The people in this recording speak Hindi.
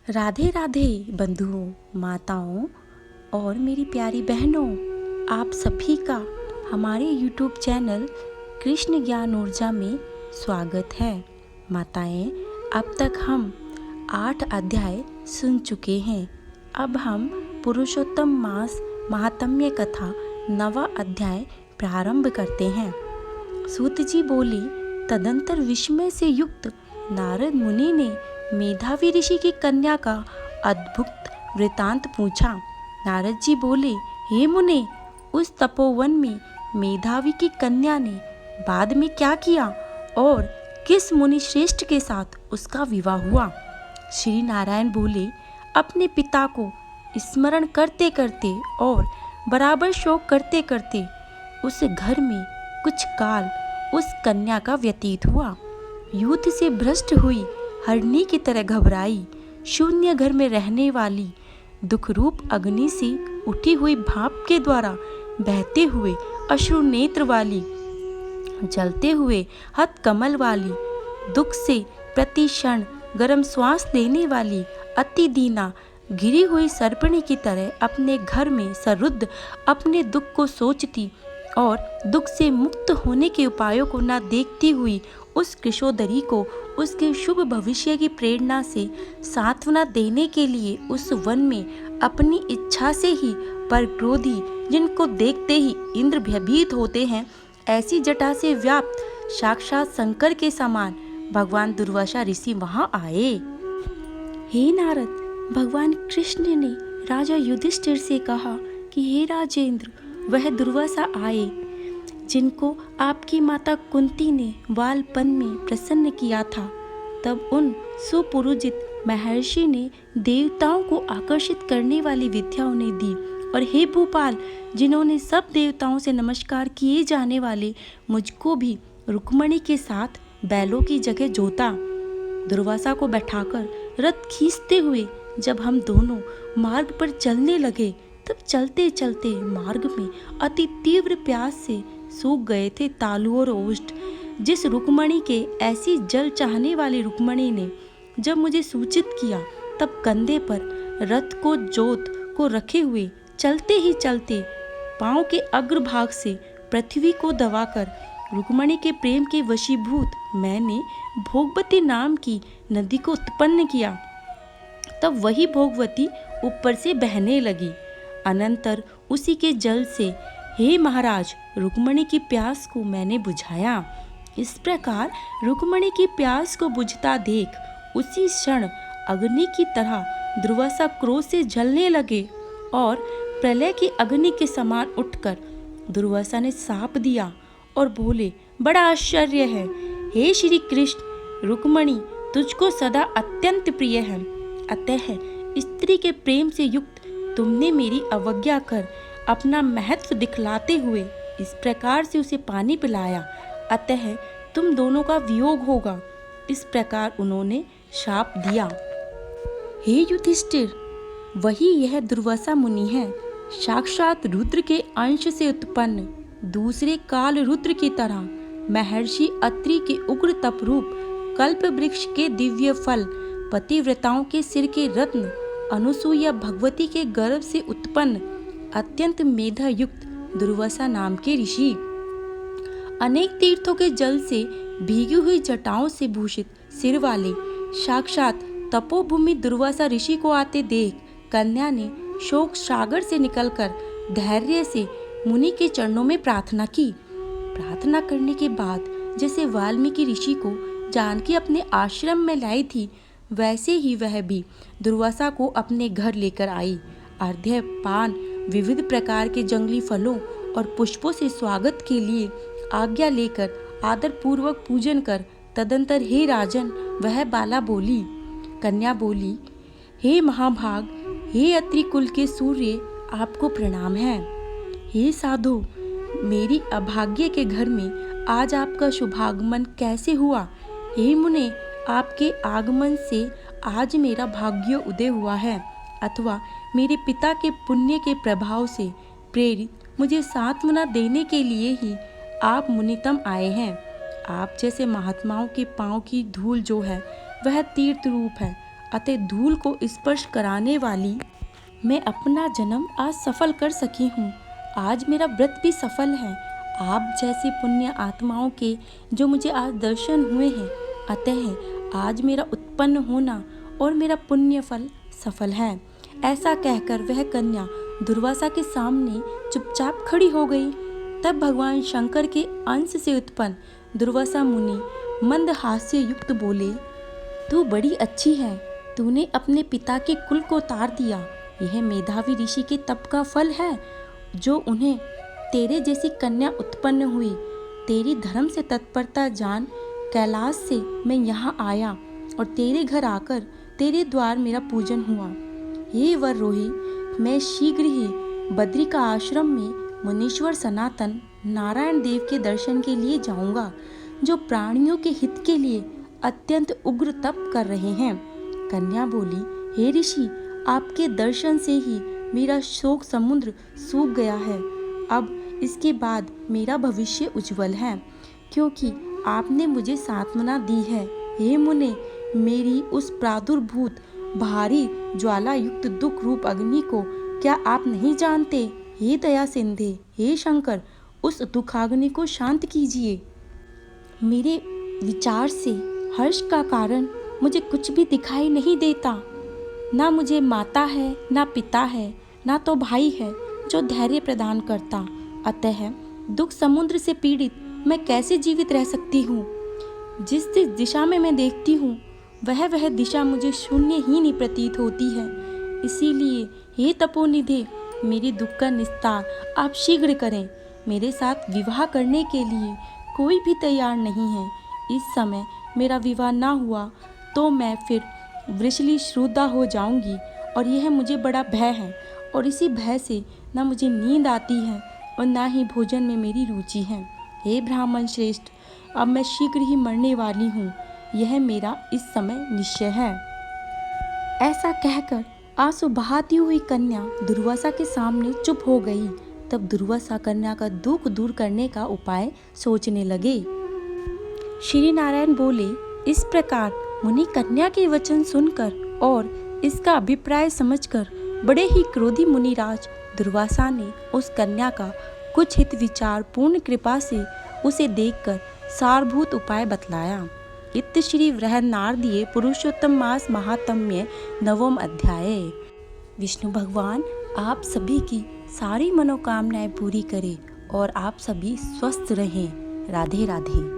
राधे राधे बंधुओं, माताओं और मेरी प्यारी बहनों, आप सभी का हमारे YouTube चैनल कृष्ण ज्ञान ऊर्जा में स्वागत है। माताएं, अब तक हम 8 अध्याय सुन चुके हैं। अब हम पुरुषोत्तम मास महात्म्य कथा 9वां अध्याय प्रारंभ करते हैं। सूत जी बोली, तदंतर विस्मय से युक्त नारद मुनि ने मेधावी ऋषि की कन्या का अद्भुत वृतांत पूछा। नारद जी बोले, हे मुने, उस तपोवन में मेधावी की कन्या ने बाद में क्या किया और किस मुनि श्रेष्ठ के साथ उसका विवाह हुआ? श्री नारायण बोले, अपने पिता को स्मरण करते करते और बराबर शोक करते करते उस घर में कुछ काल उस कन्या का व्यतीत हुआ। युद्ध से भ्रष्ट हुई हरनी की तरह घबराई, शून्य घर में रहने वाली, दुख रूप अग्नि से उठी हुई भाप के द्वारा बहते हुए अश्रु नेत्र वाली, जलते हुए हथ कमल वाली, दुख से प्रति क्षण गर्म श्वास लेने वाली, अति दीना गिरी हुई सर्पणी की तरह अपने घर में सरुद्ध अपने दुख को सोचती और दुख से मुक्त होने के उपायों को न देखती हुई उस किशोदरी को उसके शुभ भविष्य की प्रेरणा से सांत्वना देने के लिए उस वन में अपनी इच्छा से ही पर क्रोधी, जिनको देखते ही इंद्र भयभीत होते हैं, ऐसी जटा से व्याप्त साक्षात शंकर के समान भगवान दुर्वासा ऋषि वहां आए। हे नारद, भगवान कृष्ण ने राजा युधिष्ठिर से कहा कि हे राजेंद्र, वह दुर्वासा आए जिनको आपकी माता कुंती ने बालपन में प्रसन्न किया था। तब उन सुपुरुजित महर्षि ने देवताओं को आकर्षित करने वाली विद्या उन्हें दी, और हे भूपाल, जिन्होंने सब देवताओं से नमस्कार किए जाने वाले मुझको भी रुक्मणी के साथ बैलों की जगह जोता। दुर्वासा को बैठाकर रथ खींचते हुए जब हम दोनों मार्ग पर चलने लगे, तब चलते चलते मार्ग में अति तीव्र प्यास से सूख गए थे तालु और ओष्ठ। जिस रुक्मणी के ऐसी जल चाहने वाली रुक्मणी ने जब मुझे सूचित किया, तब कंधे पर रथ को जोत को रखे हुए चलते ही चलते पांव के अग्रभाग से पृथ्वी को दबाकर रुक्मणी के प्रेम के वशीभूत मैंने भोगवती नाम की नदी को उत्पन्न किया। तब वही भोगवती ऊपर से बहने लगी। अनंतर उसी के जल से, हे महाराज, रुक्मणी की प्यास को मैंने बुझाया। इस प्रकार रुक्मणी की प्यास को बुझता देख उसी क्षण अग्नि की तरह दुर्वासा क्रोध से जलने लगे और प्रलय की अग्नि के समान उठकर दुर्वासा ने साप दिया और बोले, बड़ा आश्चर्य है, हे श्री कृष्ण, रुक्मणी तुझको सदा अत्यंत प्रिय है। अतः स्त्री के प्रेम से युक्त तुमने मेरी अवज्ञा कर अपना महत्व दिखलाते हुए इस प्रकार से उसे पानी पिलाया, अतः तुम दोनों का वियोग होगा। इस प्रकार उन्होंने शाप दिया। हे युधिष्ठिर, वही यह दुर्वासा मुनि है, साक्षात रुद्र के अंश से उत्पन्न, दूसरे काल रुद्र की तरह महर्षि अत्रि के उग्र तपरूप, कल्प वृक्ष के दिव्य फल, पतिव्रताओं के सिर के रत्न, अनुसूया भगवती के गर्भ से उत्पन्न अत्यंत मेधा युक्त दुर्वासा नाम के ऋषि, अनेक तीर्थों के जल से भीगी हुई जटाओं से भूषित सिर वाले, साक्षात तपोभूमि दुर्वासा ऋषि को आते देख कन्या ने शोक सागर से निकलकर धैर्य से मुनि के चरणों में प्रार्थना की। प्रार्थना करने के बाद जैसे वाल्मीकि ऋषि को जानकी अपने आश्रम में लाई थी, वैसे ही वह भी दुर्वासा को अपने घर लेकर आई। अर्घ्य पान, विविध प्रकार के जंगली फलों और पुष्पों से स्वागत के लिए आज्ञा लेकर आदर पूर्वक पूजन कर तदंतर हे राजन, वह बाला बोली। कन्या बोली, हे महाभाग, हे अत्रि कुल के सूर्य, आपको प्रणाम है। हे साधु, मेरी अभाग्य के घर में आज आपका शुभागमन कैसे हुआ? हे मुने, आपके आगमन से आज मेरा भाग्य उदय हुआ है, अथवा मेरे पिता के पुण्य के प्रभाव से प्रेरित मुझे सांत्वना देने के लिए ही आप मुनितम आए हैं। आप जैसे महात्माओं के पांव की धूल जो है वह तीर्थ रूप है, अतः धूल को स्पर्श कराने वाली मैं अपना जन्म आज सफल कर सकी हूँ। आज मेरा व्रत भी सफल है। आप जैसी पुण्य आत्माओं के जो मुझे आज दर्शन हुए हैं, अतः आज मेरा उत्पन्न होना और मेरा पुण्य फल सफल है। ऐसा कहकर वह कन्या दुर्वासा के सामने चुपचाप खड़ी हो गई। तब भगवान शंकर के अंश से उत्पन्न दुर्वासा मुनि मंद हास्य युक्त बोले, तू बड़ी अच्छी है, तूने अपने पिता के कुल को तार दिया। यह मेधावी ऋषि के तप का फल है जो उन्हें तेरे जैसी कन्या उत्पन्न हुई। तेरी धर्म से तत्परता जान कैलाश से मैं यहाँ आया और तेरे घर आकर तेरे द्वार मेरा पूजन हुआ। हे वररोही, मैं शीघ्र ही बद्री का आश्रम में मुनीश्वर सनातन नारायण देव के दर्शन के लिए जाऊंगा, जो प्राणियों के हित के लिए अत्यंत उग्र तप कर रहे हैं। कन्या बोली, हे ऋषि, आपके दर्शन से ही मेरा शोक समुद्र सूख गया है। अब इसके बाद मेरा भविष्य उज्जवल है, क्योंकि आपने मुझे सांत्वना दी है। हे मुने, मेरी उस प्रादुर्भूत भारी ज्वाला युक्त दुख रूप अग्नि को क्या आप नहीं जानते? हे दया सिंधे, हे शंकर, उस दुखाग्नि को शांत कीजिए। मेरे विचार से हर्ष का कारण मुझे कुछ भी दिखाई नहीं देता। ना मुझे माता है, ना पिता है, ना तो भाई है जो धैर्य प्रदान करता। अतः दुख समुद्र से पीड़ित मैं कैसे जीवित रह सकती हूँ? जिस दिशा में मैं देखती हूँ वह दिशा मुझे शून्य ही नहीं प्रतीत होती है। इसीलिए हे तपोनिधे, मेरे दुख का निस्तार आप शीघ्र करें। मेरे साथ विवाह करने के लिए कोई भी तैयार नहीं है। इस समय मेरा विवाह ना हुआ तो मैं फिर वृषली श्रुद्धा हो जाऊंगी और यह मुझे बड़ा भय है। और इसी भय से ना मुझे नींद आती है और ना ही भोजन में मेरी रुचि है। हे ब्राह्मण श्रेष्ठ, अब मैं शीघ्र ही मरने वाली हूँ, यह मेरा इस समय निश्चय है। ऐसा कहकर आंसू बहाती हुई कन्या दुर्वासा के सामने चुप हो गई। तब दुर्वासा कन्या का दुख दूर करने का उपाय सोचने लगे। श्री नारायण बोले, इस प्रकार मुनि कन्या के वचन सुनकर और इसका अभिप्राय समझकर बड़े ही क्रोधी मुनिराज दुर्वासा ने उस कन्या का कुछ हित विचार पूर्ण कृपा से उसे देखकर सारभूत उपाय बतलाया। इत्त श्री बृहन्नारदीये पुरुषोत्तम मास महात्म्य नवम अध्याय। विष्णु भगवान आप सभी की सारी मनोकामनाएं पूरी करें और आप सभी स्वस्थ रहें। राधे राधे।